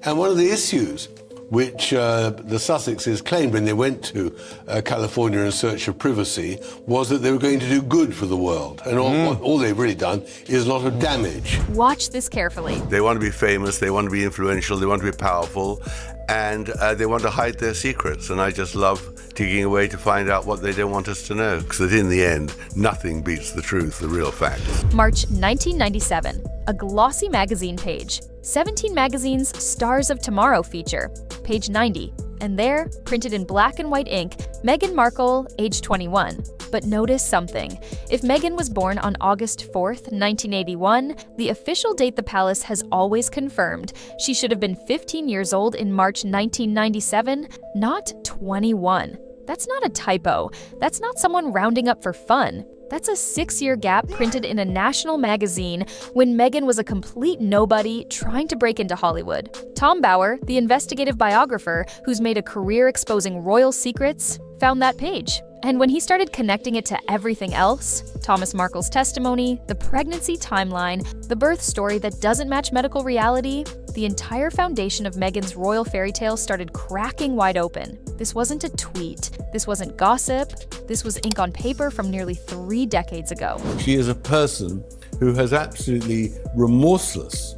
And one of the issues which the Sussexes claimed when they went to California in search of privacy was that they were going to do good for the world. And all they've really done is a lot of damage. Watch this carefully. They want to be famous, they want to be influential, they want to be powerful, and they want to hide their secrets. And I just love digging away to find out what they don't want us to know. Because in the end, nothing beats the truth, the real facts. March 1997, a glossy magazine page. 17 Magazine's Stars of Tomorrow feature, page 90. And there, printed in black and white ink, Meghan Markle, age 21. But notice something. If Meghan was born on August 4th, 1981, the official date the palace has always confirmed, she should have been 15 years old in March 1997, not 21. That's not a typo. That's not someone rounding up for fun. That's a 6-year gap printed in a national magazine when Meghan was a complete nobody trying to break into Hollywood. Tom Bower, the investigative biographer who's made a career exposing royal secrets, found that page. And when he started connecting it to everything else, Thomas Markle's testimony, the pregnancy timeline, the birth story that doesn't match medical reality, the entire foundation of Meghan's royal fairy tale started cracking wide open. This wasn't a tweet. This wasn't gossip. This was ink on paper from nearly 3 decades ago. She is a person who has absolutely remorseless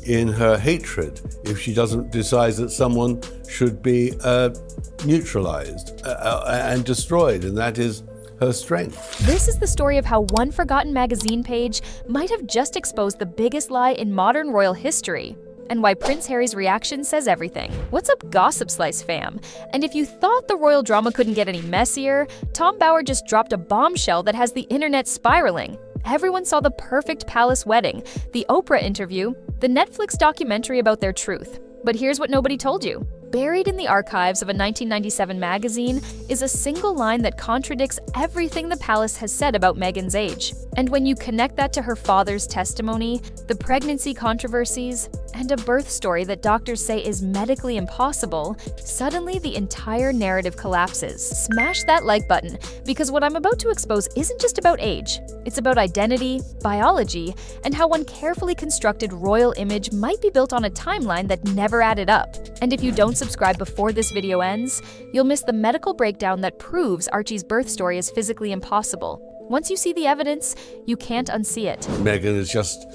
in her hatred if she doesn't decide that someone should be neutralized and destroyed, and that is her strength. This is the story of how one forgotten magazine page might have just exposed the biggest lie in modern royal history, and why Prince Harry's reaction says everything. What's up, Gossip Slice fam? And if you thought the royal drama couldn't get any messier, Tom Bower just dropped a bombshell that has the internet spiraling. Everyone saw the perfect palace wedding, the Oprah interview, the Netflix documentary about their truth. But here's what nobody told you. Buried in the archives of a 1997 magazine is a single line that contradicts everything the palace has said about Meghan's age. And when you connect that to her father's testimony, the pregnancy controversies, and a birth story that doctors say is medically impossible, suddenly the entire narrative collapses. Smash that like button, because what I'm about to expose isn't just about age. It's about identity, biology, and how one carefully constructed royal image might be built on a timeline that never added up. And if you don't subscribe before this video ends, you'll miss the medical breakdown that proves Archie's birth story is physically impossible. Once you see the evidence, you can't unsee it. Meghan is just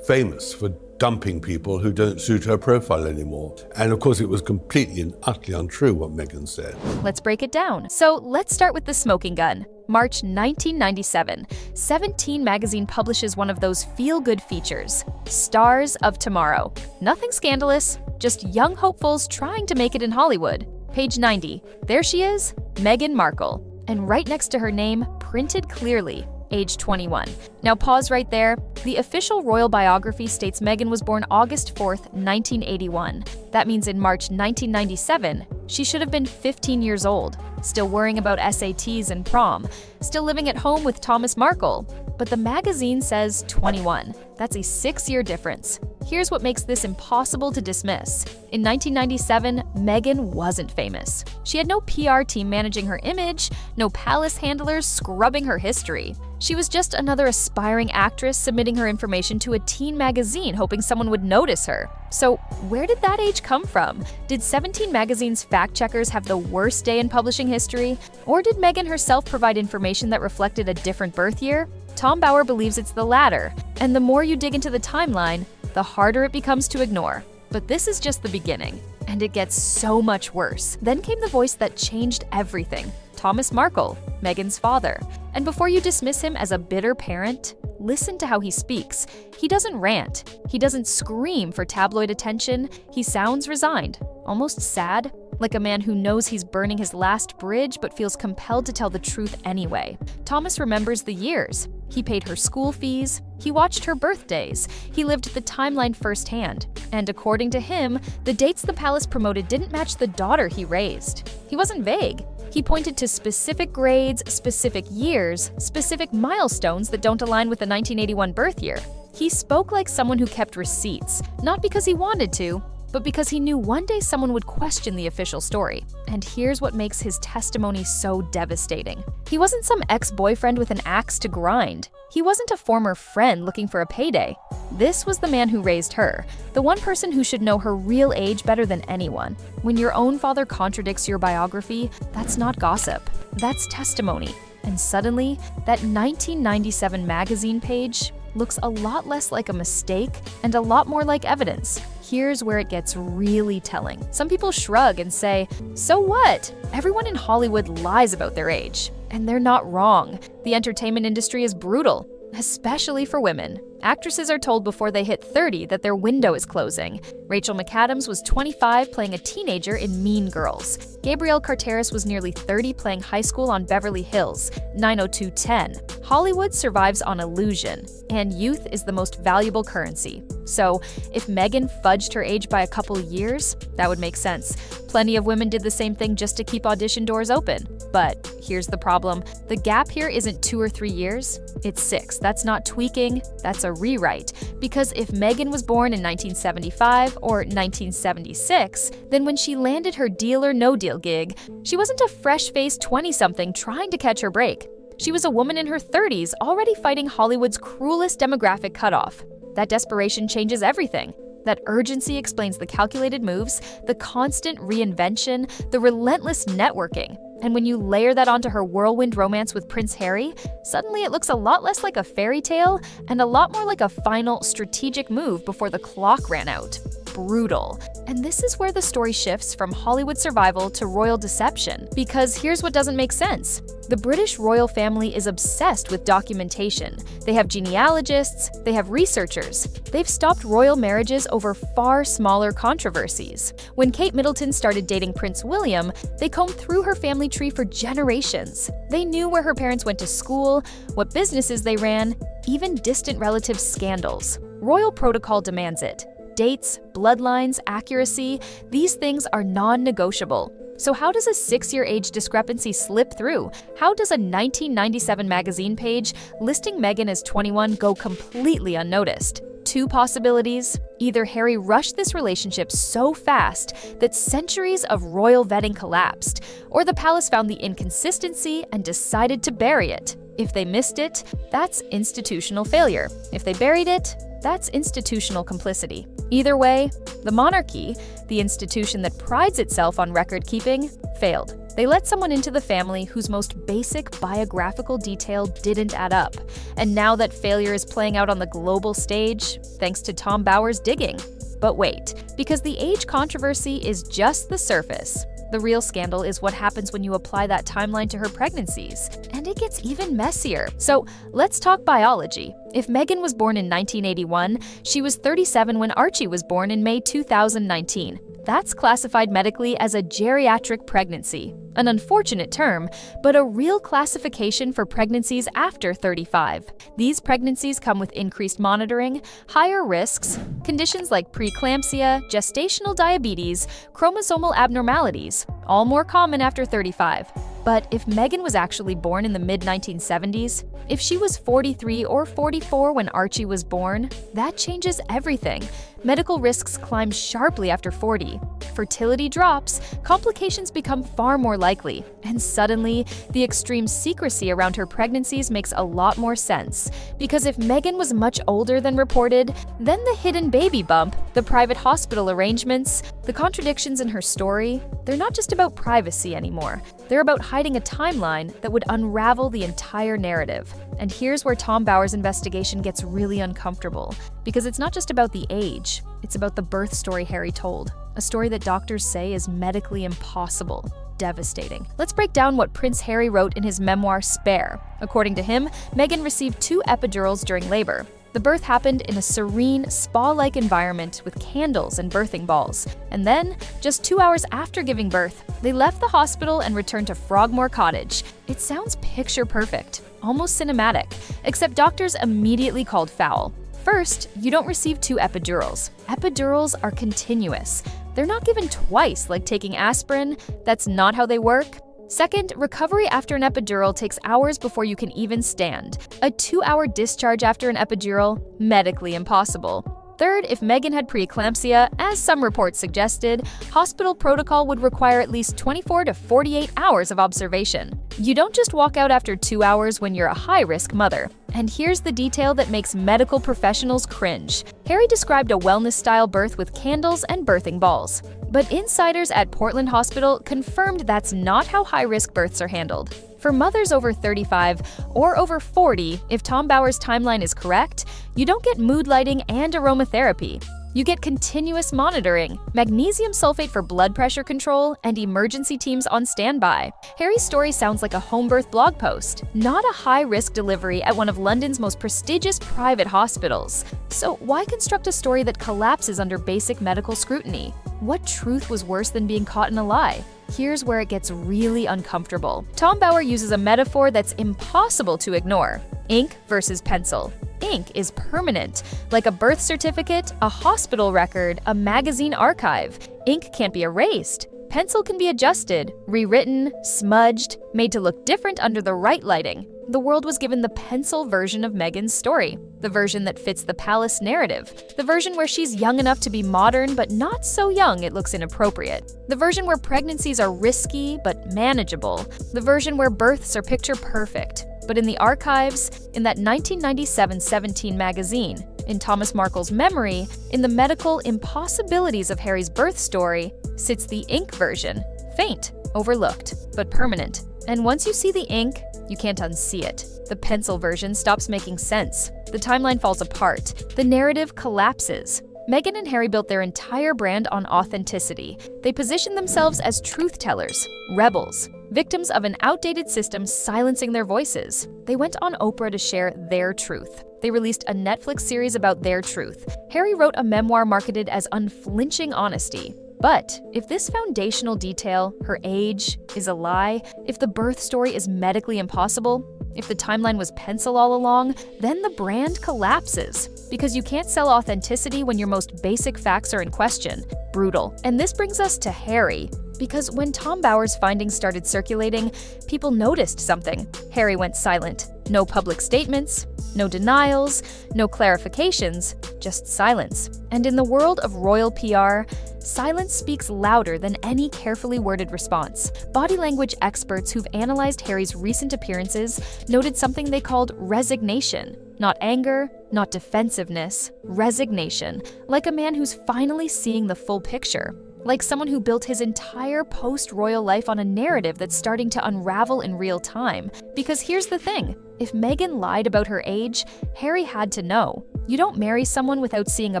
famous for dumping people who don't suit her profile anymore. And of course, it was completely and utterly untrue what Meghan said. Let's break it down. So let's start with the smoking gun. March 1997, 17 Magazine publishes one of those feel-good features, Stars of Tomorrow. Nothing scandalous, just young hopefuls trying to make it in Hollywood. Page 90, there she is, Meghan Markle. And right next to her name, printed clearly, age 21. Now pause right there. The official royal biography states Meghan was born August 4th, 1981. That means in March 1997, she should have been 15 years old, still worrying about SATs and prom, still living at home with Thomas Markle. But the magazine says 21. That's a 6-year difference. Here's what makes this impossible to dismiss. In 1997, Meghan wasn't famous. She had no PR team managing her image, no palace handlers scrubbing her history. She was just another aspiring actress submitting her information to a teen magazine hoping someone would notice her. So where did that age come from? Did 17 Magazine's fact-checkers have the worst day in publishing history? Or did Meghan herself provide information that reflected a different birth year? Tom Bower believes it's the latter, and the more you dig into the timeline, the harder it becomes to ignore. But this is just the beginning, and it gets so much worse. Then came the voice that changed everything, Thomas Markle, Meghan's father. And before you dismiss him as a bitter parent, listen to how he speaks. He doesn't rant. He doesn't scream for tabloid attention. He sounds resigned, almost sad, like a man who knows he's burning his last bridge but feels compelled to tell the truth anyway. Thomas remembers the years. He paid her school fees, he watched her birthdays, he lived the timeline firsthand. And according to him, the dates the palace promoted didn't match the daughter he raised. He wasn't vague. He pointed to specific grades, specific years, specific milestones that don't align with the 1981 birth year. He spoke like someone who kept receipts, not because he wanted to, but because he knew one day someone would question the official story. And here's what makes his testimony so devastating. He wasn't some ex-boyfriend with an axe to grind. He wasn't a former friend looking for a payday. This was the man who raised her, the one person who should know her real age better than anyone. When your own father contradicts your biography, that's not gossip, that's testimony. And suddenly, that 1997 magazine page looks a lot less like a mistake and a lot more like evidence. Here's where it gets really telling. Some people shrug and say, "So what? Everyone in Hollywood lies about their age." And they're not wrong. The entertainment industry is brutal, especially for women. Actresses are told before they hit 30 that their window is closing. Rachel McAdams was 25 playing a teenager in Mean Girls. Gabrielle Carteris was nearly 30 playing high school on Beverly Hills, 90210. Hollywood survives on illusion, and youth is the most valuable currency. So, if Meghan fudged her age by a couple years, that would make sense. Plenty of women did the same thing just to keep audition doors open. But here's the problem. The gap here isn't 2 or 3 years, it's 6. That's not tweaking, that's a rewrite. Because if Meghan was born in 1975 or 1976, then when she landed her Deal or No Deal gig, she wasn't a fresh-faced 20-something trying to catch her break. She was a woman in her 30s already fighting Hollywood's cruelest demographic cutoff. That desperation changes everything. That urgency explains the calculated moves, the constant reinvention, the relentless networking. And when you layer that onto her whirlwind romance with Prince Harry, suddenly it looks a lot less like a fairy tale and a lot more like a final strategic move before the clock ran out. Brutal. And this is where the story shifts from Hollywood survival to royal deception. Because here's what doesn't make sense. The British royal family is obsessed with documentation. They have genealogists, they have researchers. They've stopped royal marriages over far smaller controversies. When Kate Middleton started dating Prince William, they combed through her family tree for generations. They knew where her parents went to school, what businesses they ran, even distant relatives' scandals. Royal protocol demands it. Dates, bloodlines, accuracy, these things are non-negotiable. So how does a 6-year age discrepancy slip through? How does a 1997 magazine page listing Meghan as 21 go completely unnoticed? 2 possibilities. Either Harry rushed this relationship so fast that centuries of royal vetting collapsed, or the palace found the inconsistency and decided to bury it. If they missed it, that's institutional failure. If they buried it, that's institutional complicity. Either way, the monarchy, the institution that prides itself on record-keeping, failed. They let someone into the family whose most basic biographical detail didn't add up. And now that failure is playing out on the global stage, thanks to Tom Bower's digging. But wait, because the age controversy is just the surface. The real scandal is what happens when you apply that timeline to her pregnancies, and it gets even messier. So let's talk biology. If Meghan was born in 1981, she was 37 when Archie was born in May 2019. That's classified medically as a geriatric pregnancy, an unfortunate term, but a real classification for pregnancies after 35. These pregnancies come with increased monitoring, higher risks, conditions like preeclampsia, gestational diabetes, chromosomal abnormalities, all more common after 35. But if Meghan was actually born in the mid-1970s, if she was 43 or 44 when Archie was born, that changes everything. Medical risks climb sharply after 40. Fertility drops, complications become far more likely, and suddenly, the extreme secrecy around her pregnancies makes a lot more sense. Because if Meghan was much older than reported, then the hidden baby bump, the private hospital arrangements, the contradictions in her story, they're not just about privacy anymore. They're about hiding a timeline that would unravel the entire narrative. And here's where Tom Bower's investigation gets really uncomfortable. Because it's not just about the age, it's about the birth story Harry told. A story that doctors say is medically impossible. Devastating. Let's break down what Prince Harry wrote in his memoir, Spare. According to him, Meghan received 2 epidurals during labor. The birth happened in a serene, spa-like environment with candles and birthing balls. And then, just 2 hours after giving birth, they left the hospital and returned to Frogmore Cottage. It sounds picture perfect, almost cinematic, except doctors immediately called foul. First, you don't receive 2 epidurals. Epidurals are continuous. They're not given twice like taking aspirin. That's not how they work. Second, recovery after an epidural takes hours before you can even stand. A 2-hour discharge after an epidural, medically impossible. Third, if Meghan had preeclampsia, as some reports suggested, hospital protocol would require at least 24 to 48 hours of observation. You don't just walk out after 2 hours when you're a high-risk mother. And here's the detail that makes medical professionals cringe. Harry described a wellness-style birth with candles and birthing balls. But insiders at Portland Hospital confirmed that's not how high-risk births are handled. For mothers over 35 or over 40, if Tom Bower's timeline is correct, you don't get mood lighting and aromatherapy. You get continuous monitoring, magnesium sulfate for blood pressure control, and emergency teams on standby. Harry's story sounds like a home birth blog post, not a high-risk delivery at one of London's most prestigious private hospitals. So why construct a story that collapses under basic medical scrutiny? What truth was worse than being caught in a lie? Here's where it gets really uncomfortable. Tom Bower uses a metaphor that's impossible to ignore: ink versus pencil. Ink is permanent, like a birth certificate, a hospital record, a magazine archive. Ink can't be erased. Pencil can be adjusted, rewritten, smudged, made to look different under the right lighting. The world was given the pencil version of Meghan's story, the version that fits the palace narrative, the version where she's young enough to be modern but not so young it looks inappropriate, the version where pregnancies are risky but manageable, the version where births are picture perfect. But in the archives, in that 1997 17 magazine, in Thomas Markle's memory, in the medical impossibilities of Harry's birth story, sits the ink version, faint, overlooked, but permanent. And once you see the ink, you can't unsee it. The pencil version stops making sense. The timeline falls apart. The narrative collapses. Meghan and Harry built their entire brand on authenticity. They positioned themselves as truth-tellers, rebels, victims of an outdated system silencing their voices. They went on Oprah to share their truth. They released a Netflix series about their truth. Harry wrote a memoir marketed as unflinching honesty. But if this foundational detail, her age, is a lie, if the birth story is medically impossible, if the timeline was pencil all along, then the brand collapses. Because you can't sell authenticity when your most basic facts are in question. Brutal. And this brings us to Harry. Because when Tom Bower's findings started circulating, people noticed something. Harry went silent. No public statements, no denials, no clarifications, just silence. And in the world of royal PR, silence speaks louder than any carefully worded response. Body language experts who've analyzed Harry's recent appearances noted something they called resignation. Not anger, not defensiveness, resignation, like a man who's finally seeing the full picture. Like someone who built his entire post-royal life on a narrative that's starting to unravel in real time. Because here's the thing, if Meghan lied about her age, Harry had to know. You don't marry someone without seeing a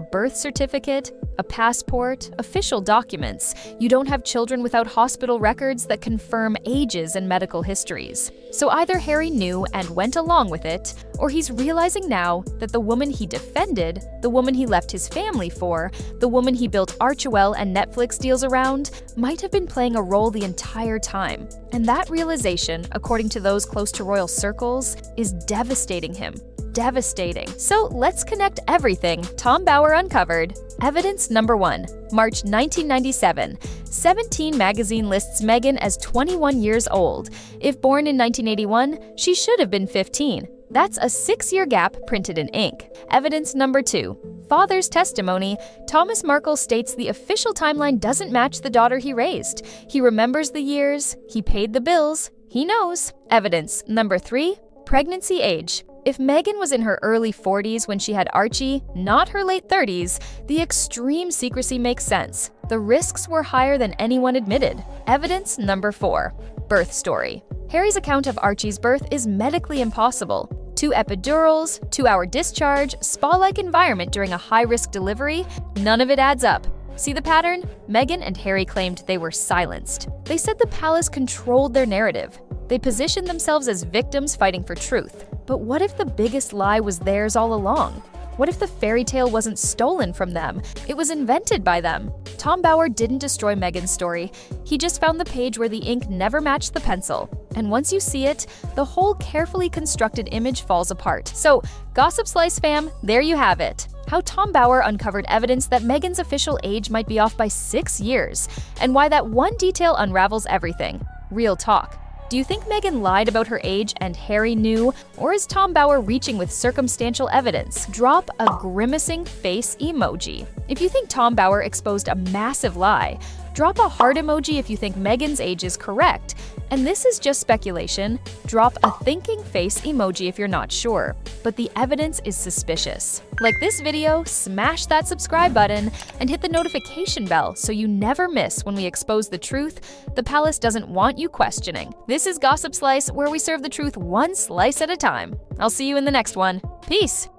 birth certificate, a passport, official documents. You don't have children without hospital records that confirm ages and medical histories. So either Harry knew and went along with it, or he's realizing now that the woman he defended, the woman he left his family for, the woman he built Archewell and Netflix deals around, might have been playing a role the entire time. And that realization, according to those close to royal circles, is devastating him. Devastating. So let's connect everything Tom Bower uncovered. Evidence number 1, March 1997. 17 magazine lists Meghan as 21 years old. If born in 1981, she should have been 15. That's a 6-year gap printed in ink. Evidence number 2, father's testimony. Thomas Markle states the official timeline doesn't match the daughter he raised. He remembers the years, he paid the bills, he knows. Evidence number 3, pregnancy age. If Meghan was in her early 40s when she had Archie, not her late 30s, the extreme secrecy makes sense. The risks were higher than anyone admitted. Evidence number 4, birth story. Harry's account of Archie's birth is medically impossible. 2 epidurals, 2-hour discharge, spa-like environment during a high-risk delivery, none of it adds up. See the pattern? Meghan and Harry claimed they were silenced. They said the palace controlled their narrative. They positioned themselves as victims fighting for truth. But what if the biggest lie was theirs all along? What if the fairy tale wasn't stolen from them? It was invented by them. Tom Bower didn't destroy Meghan's story. He just found the page where the ink never matched the pencil. And once you see it, the whole carefully constructed image falls apart. So, Gossip Slice fam, there you have it. How Tom Bower uncovered evidence that Meghan's official age might be off by 6 years, and why that one detail unravels everything. Real talk. Do you think Meghan lied about her age and Harry knew? Or is Tom Bower reaching with circumstantial evidence? Drop a grimacing face emoji if you think Tom Bower exposed a massive lie. Drop a heart emoji if you think Meghan's age is correct. And this is just speculation. Drop a thinking face emoji if you're not sure. But the evidence is suspicious. Like this video, smash that subscribe button, and hit the notification bell so you never miss when we expose the truth the palace doesn't want you questioning. This is Gossip Slice, where we serve the truth one slice at a time. I'll see you in the next one. Peace!